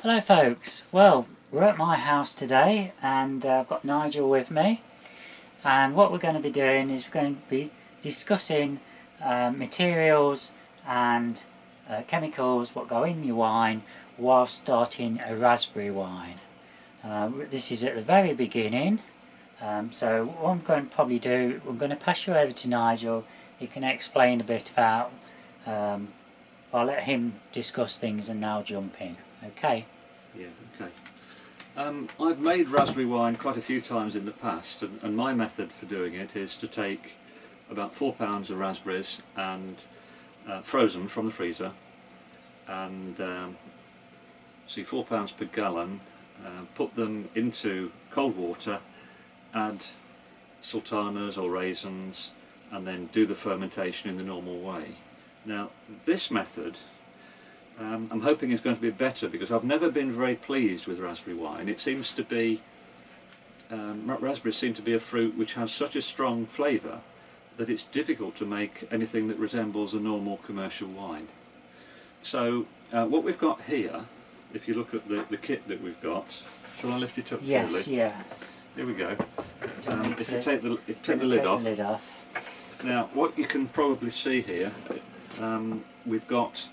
Hello folks, well we're at my house today and I've got Nigel with me, and what we're going to be doing is we're going to be discussing materials and chemicals what go in your wine while starting a raspberry wine. This is at the very beginning, so what I'm going to probably do, I'm going to pass you over to Nigel. He can explain a bit about, I'll let him discuss things and I'll jump in, okay? Yeah, okay. I've made raspberry wine quite a few times in the past, and my method for doing it is to take about 4 pounds of raspberries and frozen from the freezer, and 4 pounds per gallon, put them into cold water, add sultanas or raisins, and then do the fermentation in the normal way. Now this method I'm hoping is going to be better, because I've never been very pleased with raspberry wine. It seems to be, raspberries seem to be a fruit which has such a strong flavour that it's difficult to make anything that resembles a normal commercial wine. So what we've got here, if you look at the kit that we've got, shall I lift it up? Yes, Julie? yeah. Here we go. If you take the lid off. Now what you can probably see here, we've got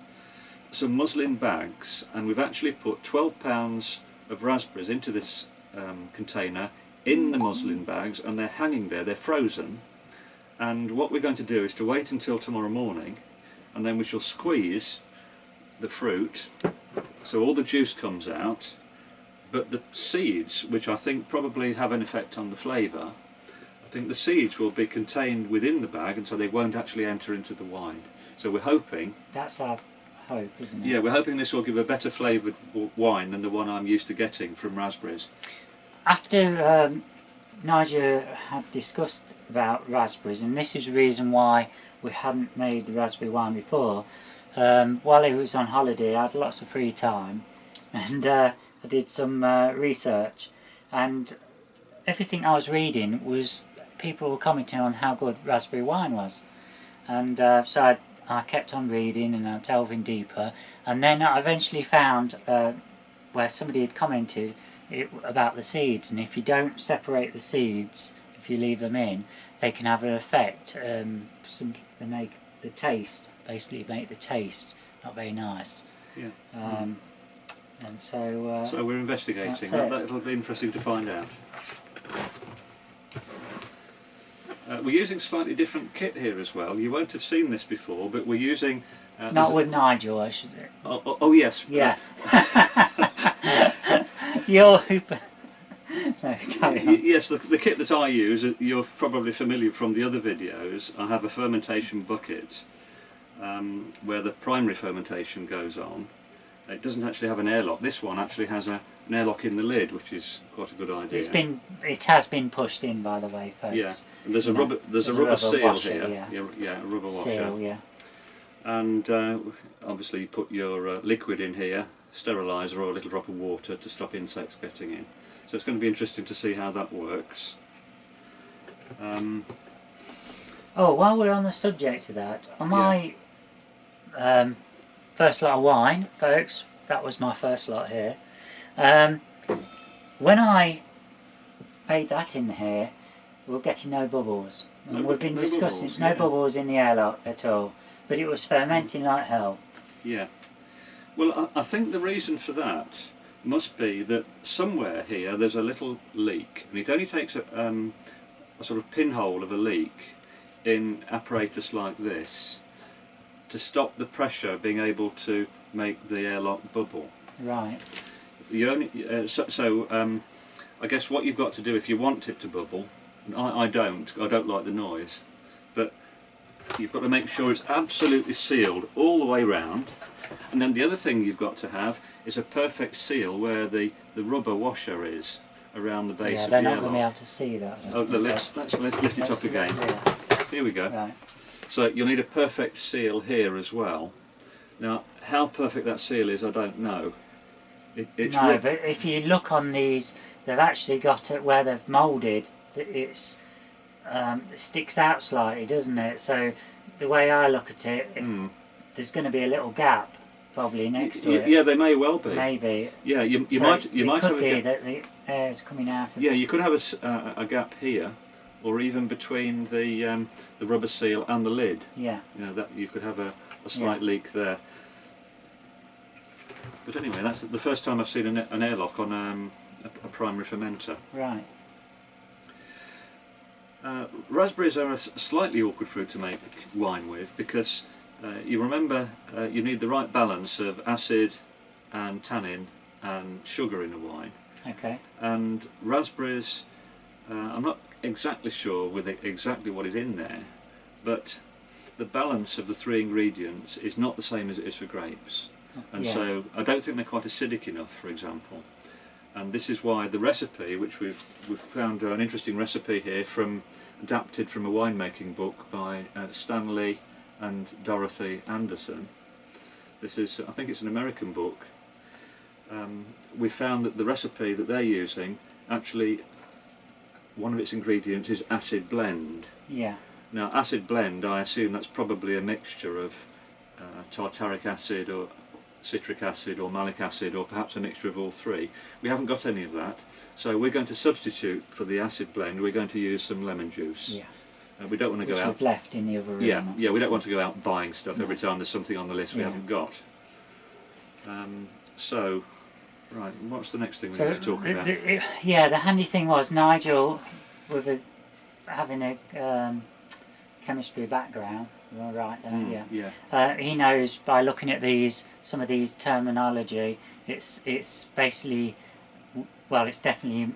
some muslin bags, and we've actually put 12 pounds of raspberries into this container in the muslin bags, and they're hanging there, they're frozen. And what we're going to do is to wait until tomorrow morning, and then we shall squeeze the fruit so all the juice comes out, but the seeds, which I think probably have an effect on the flavour, I think the seeds will be contained within the bag, and so they won't actually enter into the wine. So we're hoping... That's our hope, isn't it? Yeah, we're hoping this will give a better flavoured wine than the one I'm used to getting from raspberries. After Nigel had discussed about raspberries, and this is the reason why we hadn't made the raspberry wine before, while he was on holiday I had lots of free time, and I did some research, and everything I was reading was people were commenting on how good raspberry wine was, and so I kept on reading and I'm delving deeper, and then I eventually found where somebody had commented about the seeds, and if you don't separate the seeds, if you leave them in, they can have an effect. They make the taste, basically make the taste not very nice. Yeah. And so... so we're investigating. That'll be interesting to find out. We're using slightly different kit here as well. You won't have seen this before, but we're using... not with Nigel, I should... Oh yes. Yeah. You're... No, carry on. Yes, the kit that I use, you're probably familiar from the other videos. I have a fermentation bucket where the primary fermentation goes on. It doesn't actually have an airlock. This one actually has an airlock in the lid, which is quite a good idea. It has been pushed in, by the way, folks. Yeah, and there's a rubber seal washer, here. Yeah, a rubber washer. Seal, yeah. And obviously you put your liquid in here, steriliser or a little drop of water to stop insects getting in. So it's going to be interesting to see how that works. Oh, while we're on the subject of that, on my first lot of wine, folks, that was my first lot here. When I made that in here, we were getting no bubbles. And we've been discussing no bubbles in the airlock at all, but it was fermenting like hell. Yeah. Well, I think the reason for that must be that somewhere here there's a little leak, and it only takes a sort of pinhole of a leak in apparatus like this to stop the pressure being able to make the airlock bubble. Right. You only, I guess what you've got to do if you want it to bubble, and I don't like the noise, but you've got to make sure it's absolutely sealed all the way round, and then the other thing you've got to have is a perfect seal where the rubber washer is around the base of the airlock. Yeah, they're not going to be able to see that. Oh, let's lift it up again. Yeah. Here we go. Right. So you'll need a perfect seal here as well. Now, how perfect that seal is, I don't know. No, but if you look on these, they've actually got it where they've moulded. It sticks out slightly, doesn't it? So the way I look at it, if there's going to be a little gap probably next to it. Yeah, they may well be. Maybe. Yeah, you So might it have could a be gap. that the air's coming out of Yeah, you could have a gap here, or even between the rubber seal and the lid. Yeah. You know, that you could have a slight leak there. But anyway, that's the first time I've seen an airlock on a primary fermenter. Right. Raspberries are a slightly awkward fruit to make wine with because you remember you need the right balance of acid and tannin and sugar in a wine. Okay. And raspberries, I'm not exactly sure with exactly what is in there, but the balance of the three ingredients is not the same as it is for grapes. And Yeah. so I don't think they're quite acidic enough, for example. And this is why the recipe, which we've found an interesting recipe here adapted from a winemaking book by Stanley and Dorothy Anderson. This is, I think it's an American book. We found that the recipe that they're using, actually one of its ingredients is acid blend. Yeah. Now acid blend, I assume that's probably a mixture of tartaric acid or citric acid or malic acid, or perhaps a mixture of all three. We haven't got any of that, so we're going to substitute for the acid blend. We're going to use some lemon juice. Yeah. We don't want to Which go out. we've left in the other room. Yeah, we don't want to go out buying stuff No. every time there's something on the list we Yeah. haven't got. So, right, what's the next thing we So need to talk about? the handy thing was Nigel, with having a chemistry background, all right there, Yeah. he knows by looking at some of these terminology, it's basically, well, it's definitely,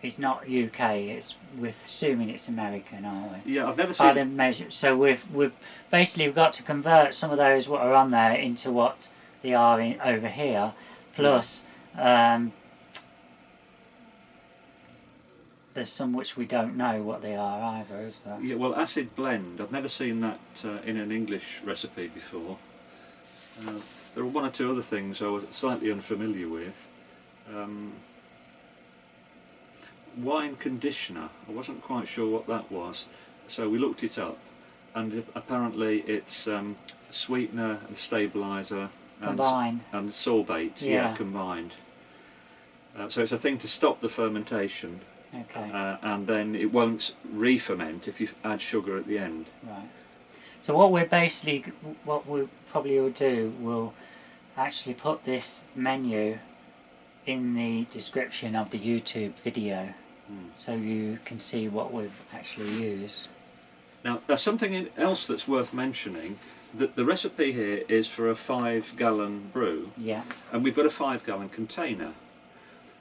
it's not UK. We're assuming it's American, aren't we? Yeah, I've never By seen. the measure, so we've basically got to convert some of those what are on there into what they are over here, plus there's some which we don't know what they are either, is there? Yeah, well, acid blend. I've never seen that in an English recipe before. There are one or two other things I was slightly unfamiliar with. Wine conditioner. I wasn't quite sure what that was, so we looked it up, and apparently it's sweetener and stabiliser Combined. and sorbate. Yeah. Combined. So it's a thing to stop the fermentation. Okay. And then it won't re-ferment if you add sugar at the end. Right. So what we probably will do, we'll actually put this menu in the description of the YouTube video, so you can see what we've actually used. Now, something else that's worth mentioning, that the recipe here is for a 5-gallon brew, Yeah. and we've got a 5-gallon container.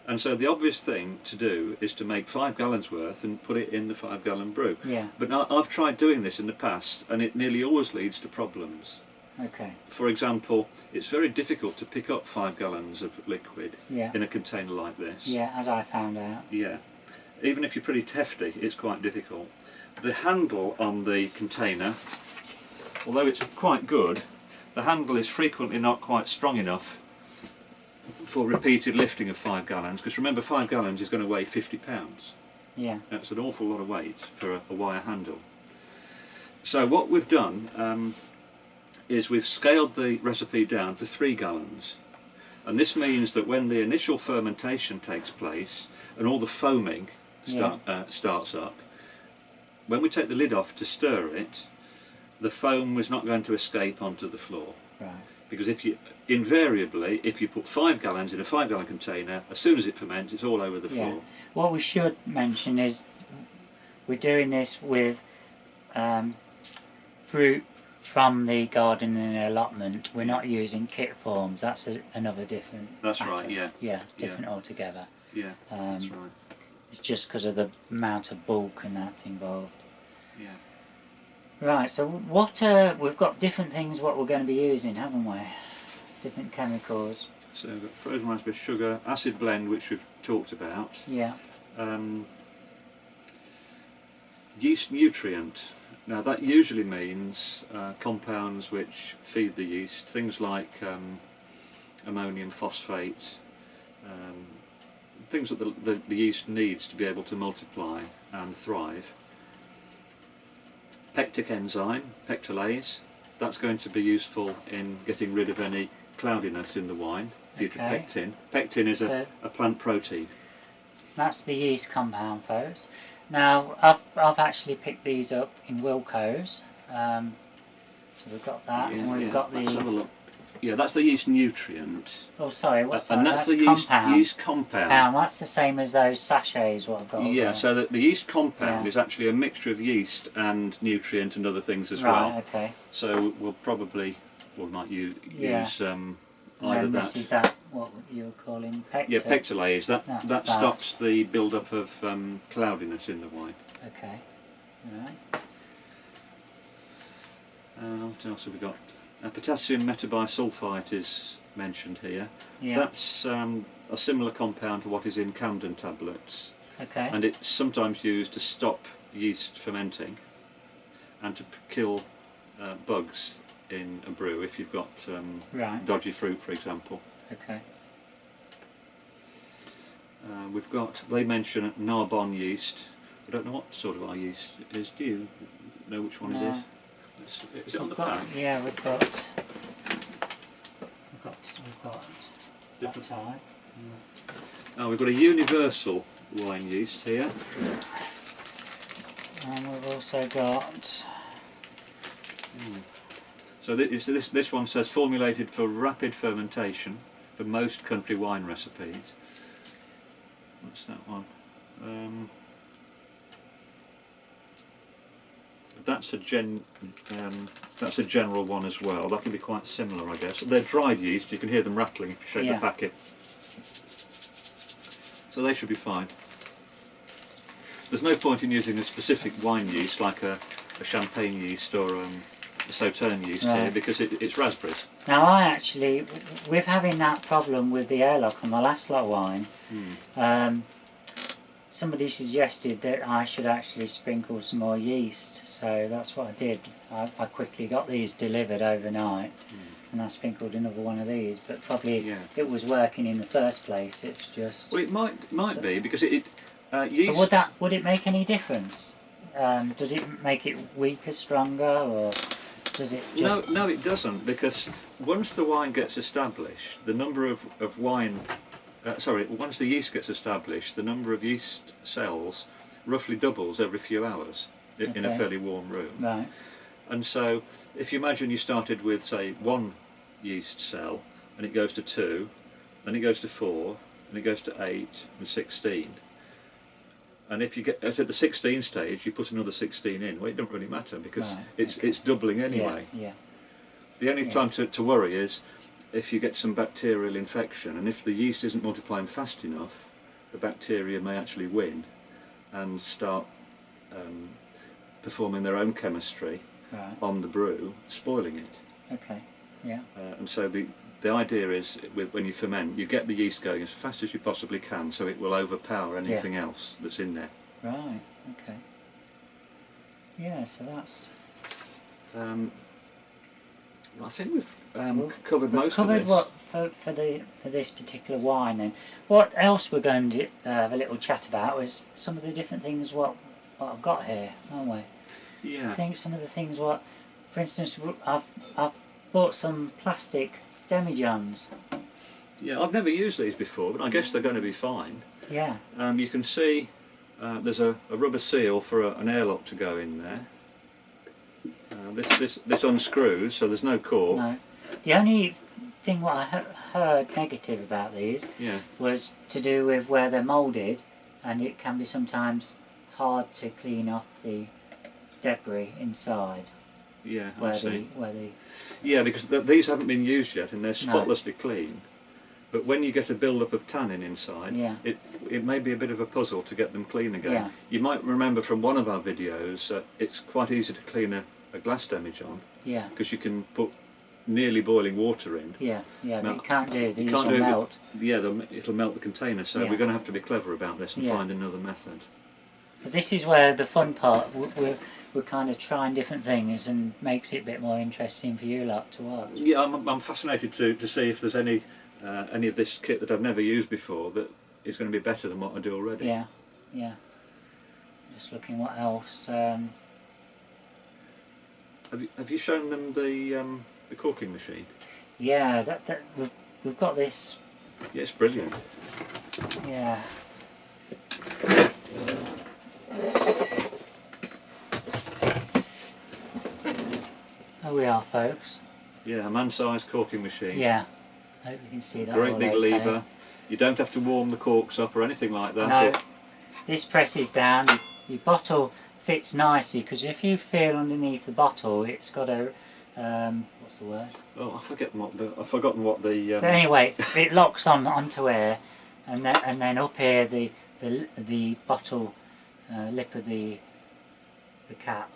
And so the obvious thing to do is to make 5 gallons worth and put it in the 5-gallon brew. Yeah. But now, I've tried doing this in the past, and it nearly always leads to problems. Okay. For example, it's very difficult to pick up 5 gallons of liquid Yeah. in a container like this. Yeah, as I found out. Yeah. Even if you're pretty hefty, it's quite difficult. The handle on the container, although it's quite good, the handle is frequently not quite strong enough for repeated lifting of 5 gallons, because remember 5 gallons is going to weigh 50 pounds. Yeah. That's an awful lot of weight for a wire handle. So what we've done is we've scaled the recipe down for 3 gallons, and this means that when the initial fermentation takes place and all the foaming starts up, when we take the lid off to stir it, the foam was not going to escape onto the floor. Right. Because invariably, if you put 5 gallons in a 5-gallon container, as soon as it ferments, it's all over the floor. Yeah. What we should mention is we're doing this with fruit from the garden and allotment. We're not using kit forms. That's another different. That's matter. right, yeah. Yeah, different altogether. Yeah, that's right. It's just because of the amount of bulk and that involved. Yeah. Right, so what we've got different things what we're going to be using, haven't we? Different chemicals. So we've got frozen raspberry sugar, acid blend, which we've talked about. Yeah. Yeast nutrient. Now that usually means compounds which feed the yeast, things like ammonium phosphate, things that the yeast needs to be able to multiply and thrive. Pectic enzyme, pectolase, that's going to be useful in getting rid of any cloudiness in the wine due to Okay. pectin. Pectin is So- a plant protein. That's the yeast compound, folks. Now, I've actually picked these up in Wilko's. So we've got that, and we've got Let's have a the. look. Yeah, that's the yeast nutrient. Oh, sorry, what's that? And that's the compound. yeast compound. That's the same as those sachets. What I've got. Yeah, there. so the yeast compound Yeah. is actually a mixture of yeast and nutrient and other things as Right. well. Okay. So we might use Yeah. either And that. this is that what you were calling pectin. Yeah, pectolase. That That's that. stops the build-up of cloudiness in the wine. Okay. Right. What else have we got? Potassium metabisulfite is mentioned here. Yeah. That's a similar compound to what is in Camden tablets, Okay. and it's sometimes used to stop yeast fermenting and to kill bugs in a brew if you've got Right. dodgy fruit, for example. Okay. They mention Narbonne yeast. I don't know what sort of our yeast it is. Do you know which one No. it is? Is it on the pack? Yeah, we've got that type. Oh, we've got a universal wine yeast here. And we've also got. So this one says formulated for rapid fermentation for most country wine recipes. What's that one? That's a general one as well. That can be quite similar, I guess. They're dried yeast. You can hear them rattling if you shake Yeah. the packet. So they should be fine. There's no point in using a specific wine yeast like a champagne yeast or a Sauterne yeast here, Right. because it's raspberries. Now I actually, with having that problem with the airlock on my last lot of wine, somebody suggested that I should actually sprinkle some more yeast, so that's what I did. I quickly got these delivered overnight, and I sprinkled another one of these, but probably Yeah. it was working in the first place. It's just. Well, it might So- be, because yeast. So would it make any difference? Does it make it weaker, stronger, or does it just? No, it doesn't, because once the wine gets established, the number of wine. Once the yeast gets established, the number of yeast cells roughly doubles every few hours in a Okay. fairly warm room. Right. And so, if you imagine you started with, say, 1 yeast cell, and it goes to 2, then it goes to 4, and it goes to 8 and 16. And if you get at the 16 stage, you put another 16 in. Well, it doesn't really matter, because Right, it's doubling anyway. Yeah. The only Yeah. time to worry is if you get some bacterial infection, and if the yeast isn't multiplying fast enough, the bacteria may actually win and start performing their own chemistry Right. on the brew, spoiling it. Okay. Yeah. And so the idea is, when you ferment, you get the yeast going as fast as you possibly can, so it will overpower anything else that's in there. Right. Okay. Yeah. So that's. I think we've Well, covered We've most covered of this. what for this particular wine. Then what else we're going to have a little chat about is some of the different things what I've got here, aren't we? I Yeah. think some of the things what, for instance, I've bought some plastic demijohns. Yeah, I've never used these before, but I guess they're going to be fine. Yeah. You can see there's a rubber seal for an airlock to go in there. This unscrews, so there's no cork. No. The only thing what I heard negative about these Yeah. was to do with where they're moulded, and it can be sometimes hard to clean off the debris inside. Yeah, I Where see. the Yeah, because these haven't been used yet, and they're spotlessly clean. But when you get a build-up of tannin inside, Yeah. it may be a bit of a puzzle to get them clean again. Yeah. You might remember from one of our videos, it's quite easy to clean a glass demijohn, yeah. because you can put nearly boiling water in. Yeah, No, but you can't do these. You can't will do it. melt. Yeah, it'll melt the container, so Yeah. we're going to have to be clever about this and Yeah. find another method. But this is where the fun part. We're kind of trying different things and makes it a bit more interesting for you lot to watch. Yeah, I'm fascinated to see if there's any of this kit that I've never used before that is going to be better than what I do already. Yeah, yeah. Just looking what else. Have you shown them the corking machine? Yeah, we've got this. Yeah, it's brilliant. Yeah. There we are, folks. Yeah, a man-sized corking machine. Yeah. Hope you can see that. Great all big okay. lever. You don't have to warm the corks up or anything like that. No. This presses down. Your bottle fits nicely because if you feel underneath the bottle, it's got a what's the word? Oh, I've forgotten what the. But anyway, it locks onto air, and then up here the bottle lip of the cap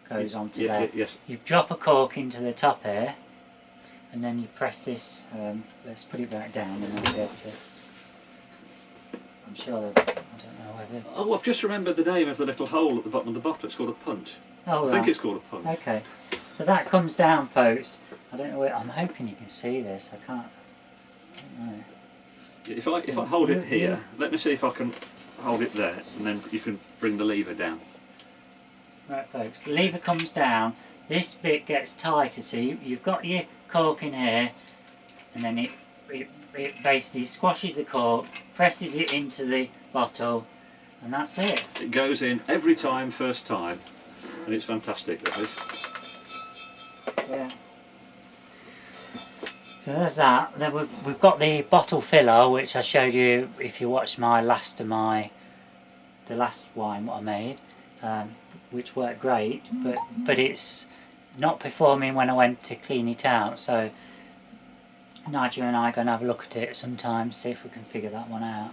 goes onto there. Yes. You drop a cork into the top here, and then you press this. Let's put it back down, and then we'll be able to. I'm sure that I don't know whether. Oh, I've just remembered the name of the little hole at the bottom of the bottle. It's called a punt. Oh, I think it's called a punt. Okay, so that comes down, folks. I don't know where. I'm hoping you can see this. I can't. I don't know. If I hold it here, let me see if I can hold it there, and then you can bring the lever down. Right, folks. The lever comes down. This bit gets tighter. So you've got your cork in here, and then it basically squashes the cork, presses it into the bottle, and that's it. It goes in every time, first time, and it's fantastic. That is. Yeah. So there's that. Then we've got the bottle filler, which I showed you if you watched the last wine what I made, which worked great, but it's not performing when I went to clean it out. So Nigel and I are going to have a look at it sometime, see if we can figure that one out.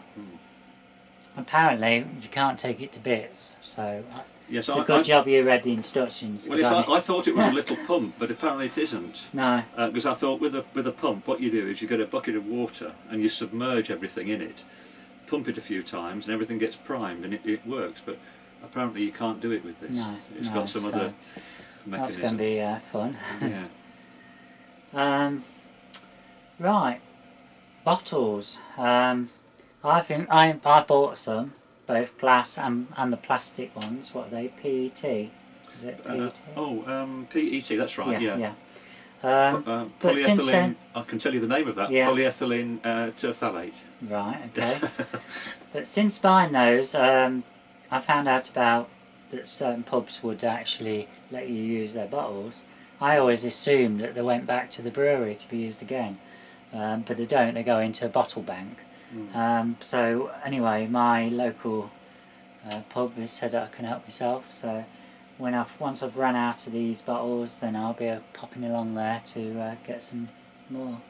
Apparently you can't take it to bits, so yes, it's a good job you read the instructions. Well, I thought it was a little pump, but apparently it isn't. No. Because I thought with a pump, what you do is you get a bucket of water and you submerge everything in it, pump it a few times, and everything gets primed, and it works. But apparently you can't do it with this. No, it's got some other mechanism. That's going to be fun. Yeah. Right, bottles. I bought some, both glass and the plastic ones. What are they? PET? Is it PET? PET. That's right. Yeah. But since polyethylene. then, I can tell you the name of that. Yeah. Polyethylene terephthalate. right. Okay. But since buying those, I found out about that certain pubs would actually let you use their bottles. I always assumed that they went back to the brewery to be used again, but they don't. They go into a bottle bank. So anyway, my local pub has said that I can help myself. So once I've run out of these bottles, then I'll be popping along there to get some more.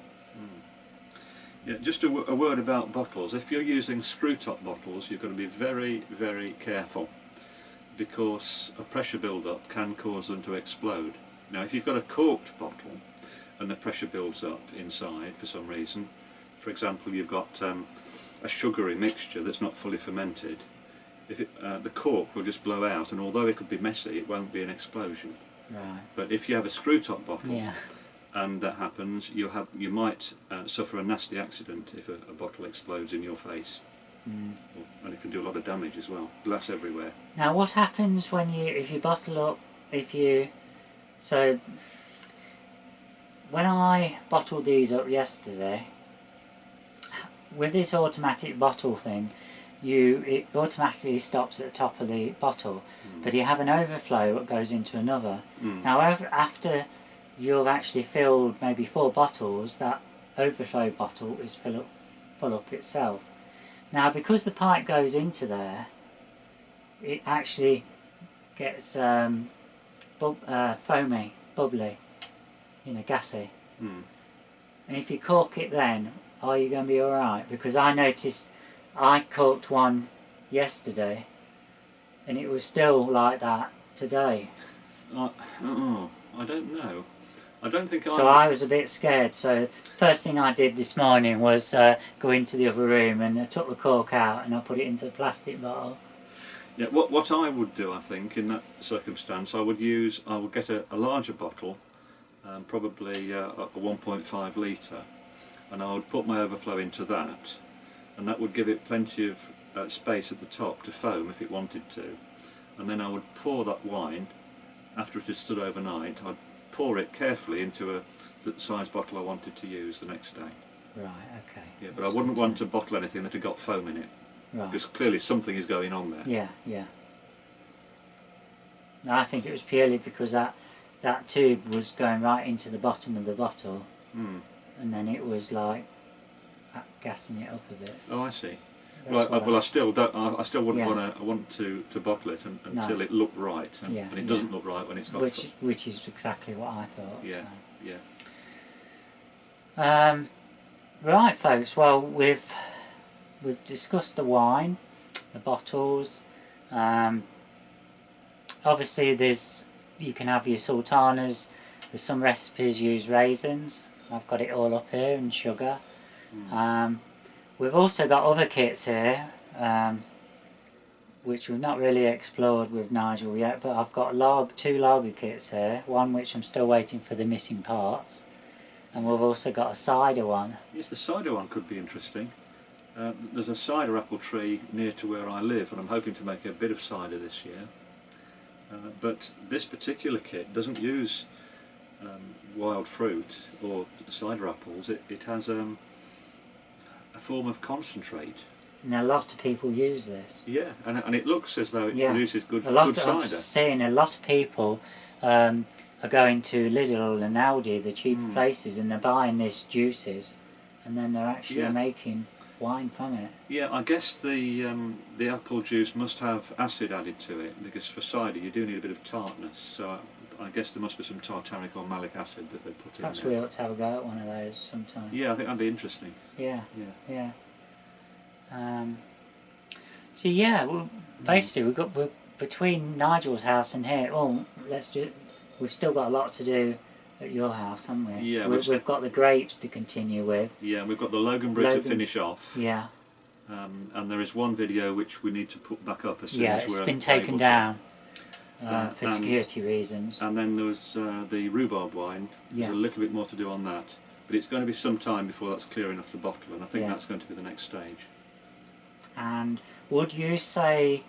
Yeah, just a word about bottles. If you're using screw-top bottles, you've got to be very, very careful, because a pressure build-up can cause them to explode. Now, if you've got a corked bottle and the pressure builds up inside for some reason, for example, you've got a sugary mixture that's not fully fermented, the cork will just blow out, and although it'll be messy, it won't be an explosion. Right. But if you have a screw-top bottle, Yeah. and that happens, you might suffer a nasty accident if a bottle explodes in your face. And it can do a lot of damage as well. Glass everywhere. Now, what happens if you bottle up? So when I bottled these up yesterday, with this automatic bottle thing, it automatically stops at the top of the bottle, but you have an overflow that goes into another. Now, after you've actually filled maybe 4 bottles, that overflow bottle is full up itself. Now, because the pipe goes into there, it actually gets foamy, bubbly, gassy. And if you cork it then, are you going to be alright? Because I noticed I corked one yesterday and it was still like that today. I don't know. I don't think So I was a bit scared, so first thing I did this morning was go into the other room and I took the cork out and I put it into a plastic bottle. Yeah, what I would do, I think, in that circumstance, I would get a larger bottle, probably a 1.5 litre, and I would put my overflow into that, and that would give it plenty of space at the top to foam if it wanted to. And then I would pour that wine, after it had stood overnight, I'd pour it carefully into a the size bottle I wanted to use the next day. Right, okay. Yeah, but I wouldn't want to bottle anything that had got foam in it, Right. because clearly something is going on there. Yeah, yeah. No, I think it was purely because that tube was going right into the bottom of the bottle, Mm. and then it was like gassing it up a bit. Oh, I see. That's Well, I still don't. I still wouldn't Yeah. want to bottle it until No. it looked right, and, Yeah, and it yeah. doesn't look right when it's got. which is exactly what I thought. Yeah, So. yeah. Right, folks. Well, we've discussed the wine, the bottles. Obviously, you can have your sultanas. There's some recipes use raisins. I've got it all up here, and sugar. We've also got other kits here, which we've not really explored with Nigel yet, but I've got two lager kits here, one which I'm still waiting for the missing parts, and we've also got a cider one. Yes, the cider one could be interesting. There's a cider apple tree near to where I live, and I'm hoping to make a bit of cider this year. But this particular kit doesn't use wild fruit or cider apples. It has a form of concentrate. And a lot of people use this. Yeah, and it looks as though it Yeah. produces good I'm cider. seeing a lot of people are going to Lidl and Aldi, the cheaper places, and they're buying this juices, and then they're actually making wine from it. Yeah, I guess the apple juice must have acid added to it, because for cider you do need a bit of tartness. So I guess there must be some tartaric or malic acid that they put in there. Perhaps we ought to have a go at one of those sometime. Yeah, I think that'd be interesting. Yeah, Yeah. yeah. So yeah, basically we're between Nigel's house and here. Oh, we've still got a lot to do at your house, haven't we? Yeah, we've got the grapes to continue with. Yeah, we've got the Loganberry to finish off. Yeah. And there is one video which we need to put back up as soon as we're it's been taken able down to. for security reasons. And then there was the rhubarb wine. There's a little bit more to do on that, but it's going to be some time before that's clear enough the bottle, and I think that's going to be the next stage. And would you say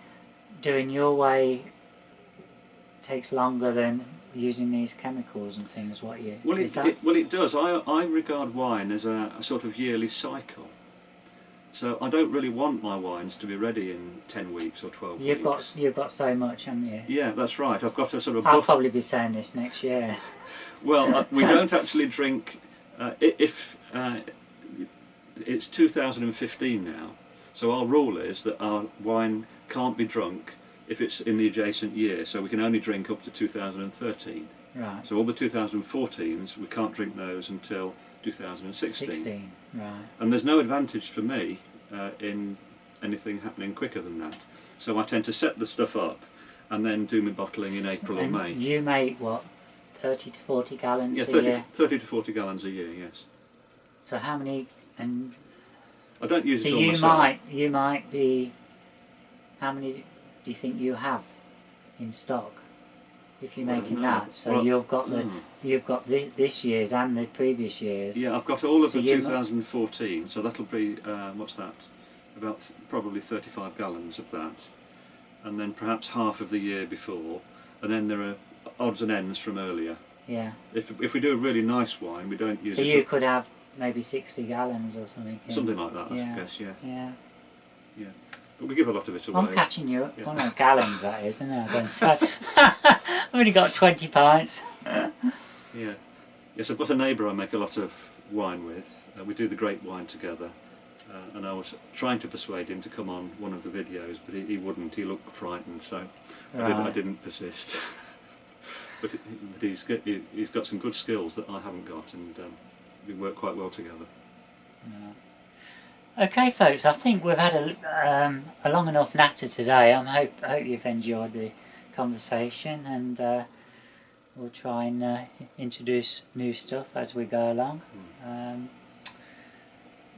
doing your way takes longer than using these chemicals and things? Well, it does. I regard wine as a sort of yearly cycle. So I don't really want my wines to be ready in 10 weeks or 12 weeks. You've got so much, haven't you? Yeah, that's right. I've got a sort of... I'll probably be saying this next year. Well, we don't actually drink... it's 2015 now, so our rule is that our wine can't be drunk if it's in the adjacent year, so we can only drink up to 2013. Right. So all the 2014s, we can't drink those until 2016. Right. And there's no advantage for me in anything happening quicker than that. So I tend to set the stuff up and then do my bottling in April or May. You make, what, 30 to 40 gallons a 30, year? 30 to 40 gallons a year, yes. So how many... and I don't use it all so myself. you might be... How many do you think you have in stock? If you're making that, so you've got this year's and the previous years. Yeah, I've got all of the 2014, so that'll be what's that? About probably 35 gallons of that, and then perhaps half of the year before, and then there are odds and ends from earlier. Yeah. If we do a really nice wine, we don't use. So you could have maybe 60 gallons or something. Something like that, I guess. Yeah. Yeah. Yeah. But we give a lot of it away. I'm catching you up. Oh no, gallons that is, isn't it? So I've only got 20 pints. Yeah. Yes, I've got a neighbour I make a lot of wine with. We do the grape wine together. And I was trying to persuade him to come on one of the videos, but he wouldn't. He looked frightened, so I didn't persist. but he's got some good skills that I haven't got, and we work quite well together. Yeah. Okay, folks, I think we've had a long enough natter today. I hope you've enjoyed the conversation, and we'll try and introduce new stuff as we go along.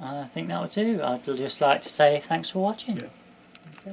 I think that'll do. I'd just like to say thanks for watching. Yeah. Okay.